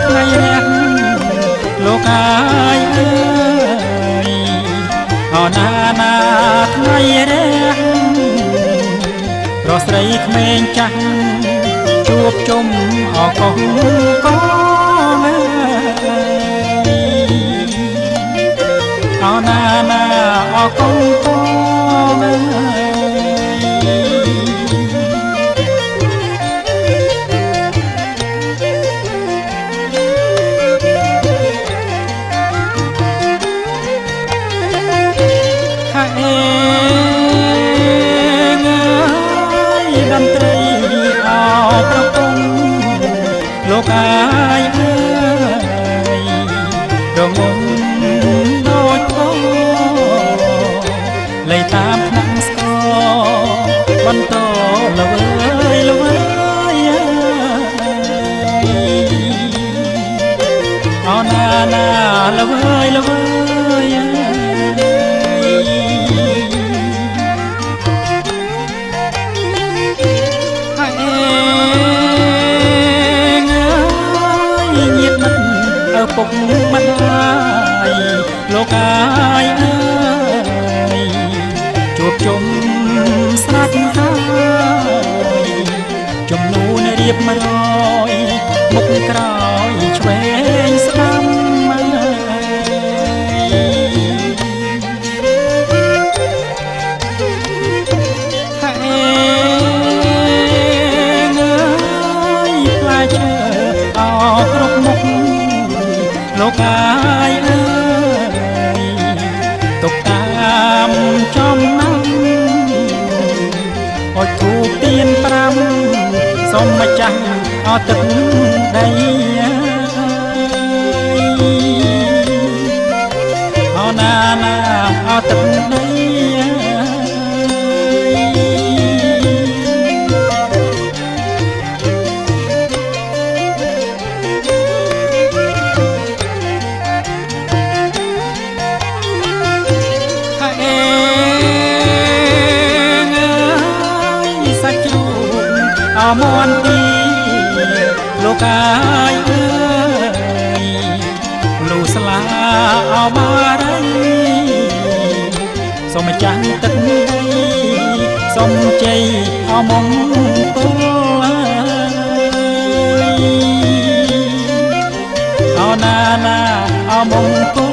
ថ្ងៃរះលោកអាយអើយអណាណាថ្ងៃរះរស់ស្រីក្មេងចាស់ជួបជុំអកងកងអណាណាអកងកងតន្ត្រីអប្រពងលោកអាយអើយរងំដូចកោលៃតាមថ្នាក់ស្គរបន្តល្វើយល្វើយអណាណាល្វើយល្វើយពុកម្ដាយលោកអាយអើយជួបជុំស្រាច់ហើយជំនូនរៀប100មុខក្រោយឆ្វេងស្ដាំលោកអាយអើយទុកតាមចំណាំអត់ធូបទៀន5សូមម្ចាស់អត់ទឹកដីអណាណាអត់ទឹកដីមន់ទីលោកអាយអើយលូស្លាអបារីសូមចាំទឹកដីសូមជ័យអមង្គលអណាណាអមង្គល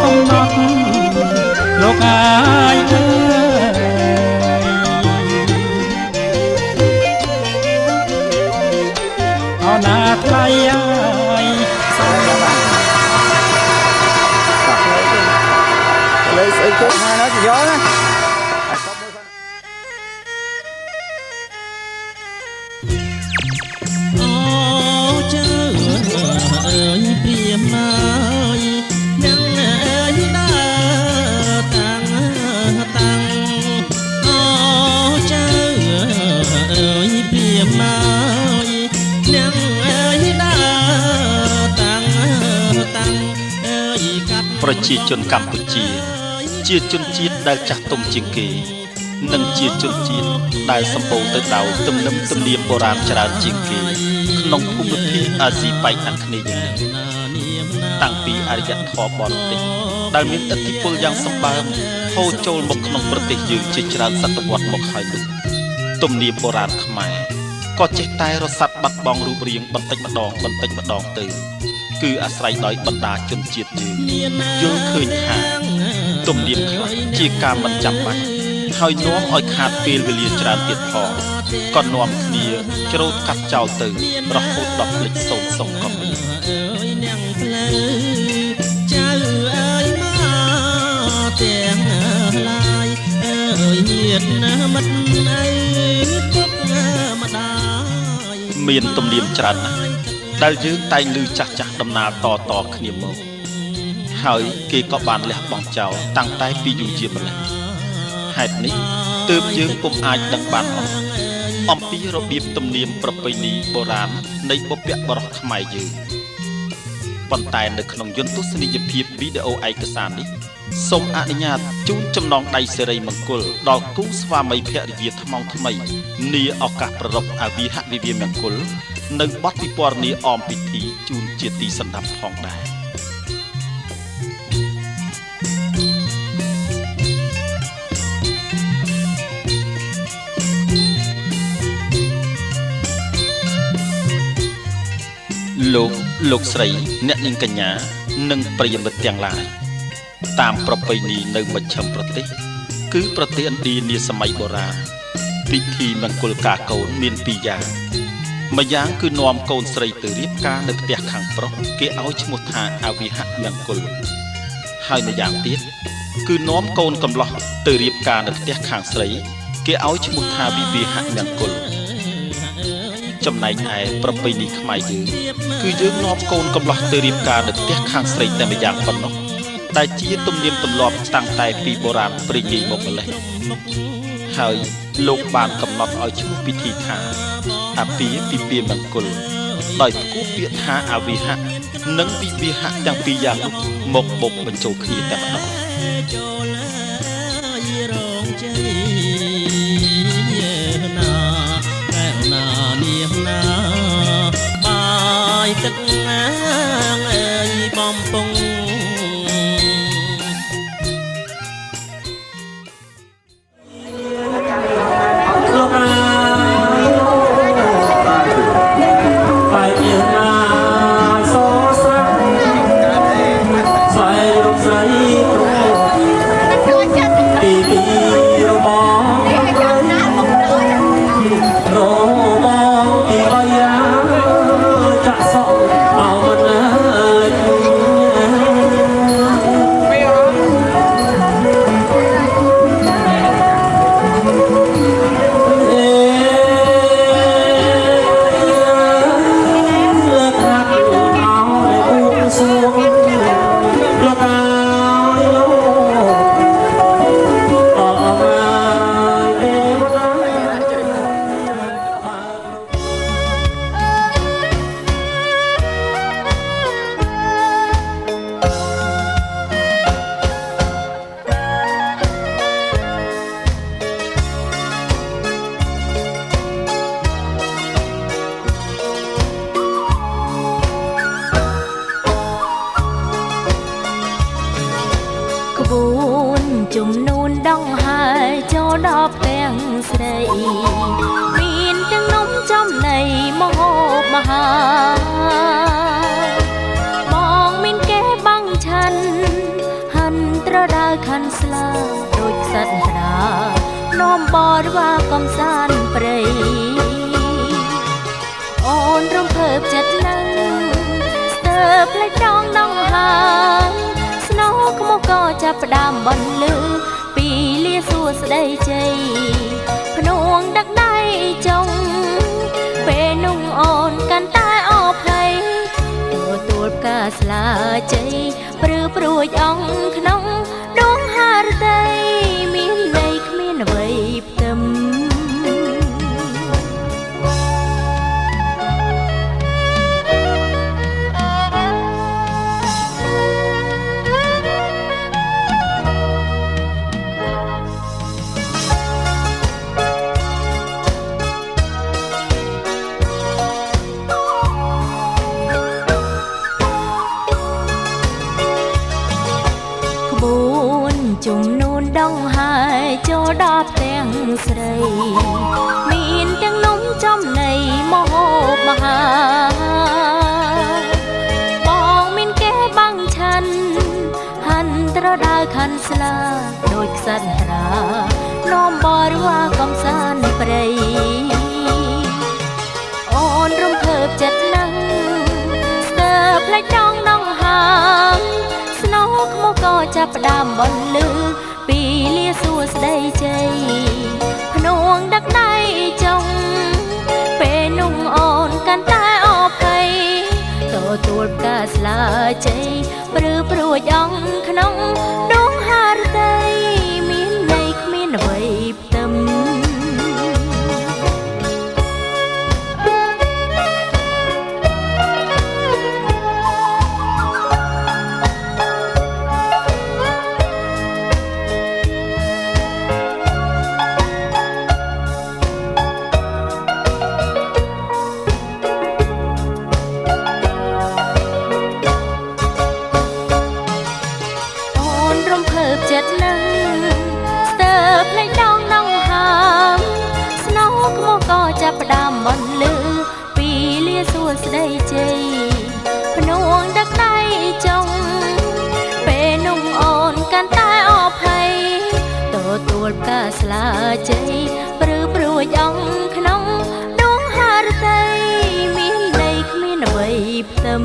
កំណត់លោកអាយអើយអណាថ្លៃអើយសូមបានលើស្អីគាត់ណាទៅយកណាអូជើអើយព្រាមហើយប្រជាជនកម្ពុជាជាជនជាតិដែលចាស់ទុំជាងគេនិងជាជនជាតិដែលសម្បូរទៅដោយទំនៀមទម្លាប់បុរាណច្រើនជាងគេក្នុងភូមិភាគអាស៊ីប៉ែកខាងគ្នាយើងតាំងពីអរិយធម៌បរទេសដែលមានឥទ្ធិពលយ៉ាងសម្បើមហូរចូលមកក្នុងប្រទេសយើងជាច្រើនសតវត្សមកហើយនោះទំនៀមបុរាណខ្មែរក៏ចេះតែរសាត់បាត់បង់រូបរាងបន្តិចម្ដងទៅគឺអាស្រ័យដោយបណ្ដាជនជាតិយើងយល់ឃើញថាទំនៀមខ្លះជាការមិនចាំបាច់ហើយនាំឲ្យខាតពេលវេលាច្រើនទៀតផងក៏នាំគ្នាច្រូតកាត់ចោលទៅរហូតដល់ភ្លេចសូន្យសុំក៏មានចៅអើយមកទាំងឡាយអើយញាតណាមិត្តអើយពុកម្ដាយមានទំនៀមច្រើនណាស់ដែលយើងតែងឮចាស់ដំណាលតគ្នាមកហើយគេក៏បានលះបង់ចោលតាំងតែពីយូរជាម្ល៉េះហេតុនេះទើបយើងពុំអាចដឹងបានអំពីរបៀបទំនៀមប្រពៃណីបុរាណនៃបុព្វបុរសខ្មែរយើង ប៉ុន្តែនៅក្នុងយន្តទស្សនីយភាពវីដេអូឯកសារនេះសូមអនុញ្ញាតជូនចំណងដៃសិរីមង្គលដល់គូស្វាមីភរិយាថ្មងថ្មីនាឱកាសប្រារព្ធអវិហវិវាមង្គលនៅបទពិពណ៌នាអមពិធីជូនជាទីសន្តាប់ផងដែរលោកស្រីអ្នកនាងកញ្ញានិងប្រិយមិត្តទាំងឡាយតាមប្រពៃណីនៅមជ្ឈិមប្រទេសគឺប្រទេសឥណ្ឌានាសម័យបុរាណពិធីមង្គលការកូនមានពីរយ៉ាងម្យ៉ាងគឺនាំកូនស្រីទៅរៀបការនៅផ្ទះខាងប្រុសគេឲ្យឈ្មោះថាអវិហមង្គលហើយម្យ៉ាងទៀតគឺនាំកូនកំឡោះទៅរៀបការនៅផ្ទះខាងស្រីគេឲ្យឈ្មោះថាវិវាហមង្គលចំណែកឯប្រពៃណីខ្មែរយើងគឺយើងនាំកូនកំឡោះទៅរៀបការនៅផ្ទះខាងស្រីតែម្យ៉ាងប៉ុណ្ណោះតែជាទំនៀមទម្លាប់តាំងតែពីបុរាណព្រេងនាយមកម្លេះហើយលោកបានកំណត់ឲ្យឈ្មោះពិធីថាអពាពិពាមង្គលដោយផ្គូពាក្យថាអវិហៈនិងវិវាហៈទាំងពីរយ៉ាងនោះមកបុកបញ្ចូលគ្នាតែម្ដងបាយទឹកណាងអើយបំពង់ជំនូនដងហើយចូលដល់ផ្ទាំងស្រីមានទាំងនំចំណីមហូបមហាបងមានគេបាំងឆាន់ហាន់ត្រដៅខាន់ស្លាដូចខ្សាត់ត្រានាំបរិវារកំសាន្តព្រៃអូនរំភើបចិត្តណាស់ស្ទើរផ្លេចដងហើយស្នោក្មុកក៏ចាប់ផ្ដើមបន្លឺពីលាសួស្ដីជ័យភ្នួងដឹកដៃចុងពេលនោះអូនកាន់តែអភ័យទទួលផ្កាស្លាជ័យព្រឺព្រួយអង្គក្នុងដងហារតីមានន័យគ្មានអ្វីផ្ទឹមជំនូនដងហើយចូលដល់ផ្ទាំងស្រីមានទាំងនំចំណីមហូបមហាបងមានគេបាំងឆាន់ហាន់ត្រដៅខាន់ស្លាដូចខ្សាត់ត្រានាំបរិវារកំសាន្តព្រៃអូនរំភើបចិត្តណាស់ស្ទើរផ្លេចដងហើយស្នោក្មុកក៏ចាប់ផ្ដើមបន្លឺពីលាសួស្ដីជ័យភ្នួងដឹកដៃចុងពេលនោះអូនកាន់តែអភ័យទទួលផ្កាស្លាជ័យព្រឺព្រួយអង្គក្នុងដងហារតីមានន័យគ្មានអ្វីផ្ទឹម ស្ដីជ័យភ្នួងដឹកដៃចុងពេលនោះអូនកាន់តែអភ័យទទួលផ្កាស្លាជ័យព្រឺព្រួយអង្គក្នុងដួងហារតីមានន័យគ្មានអ្វីផ្ទឹម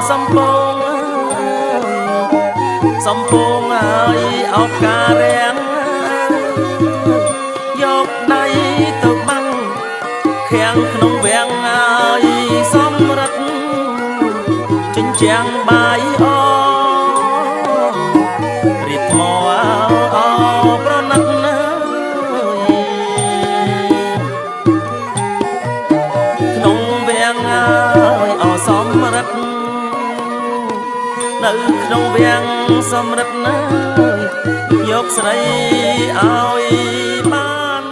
សំពង យកដៃទៅបាំងខាំងក្នុងវាំងឲ្យសំរិទ្ធចិញ្ចាំងបាយអរីថ្មអប្រណិតណាក្នុងវាំងឲ្យអសំរិទ្ធនៅក្នុងវាំងសំរិទ្ធណាយកស្រីឲ្យបាន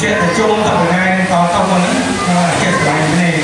Chuyện là chung tập ngày có không có nữa, chết lại này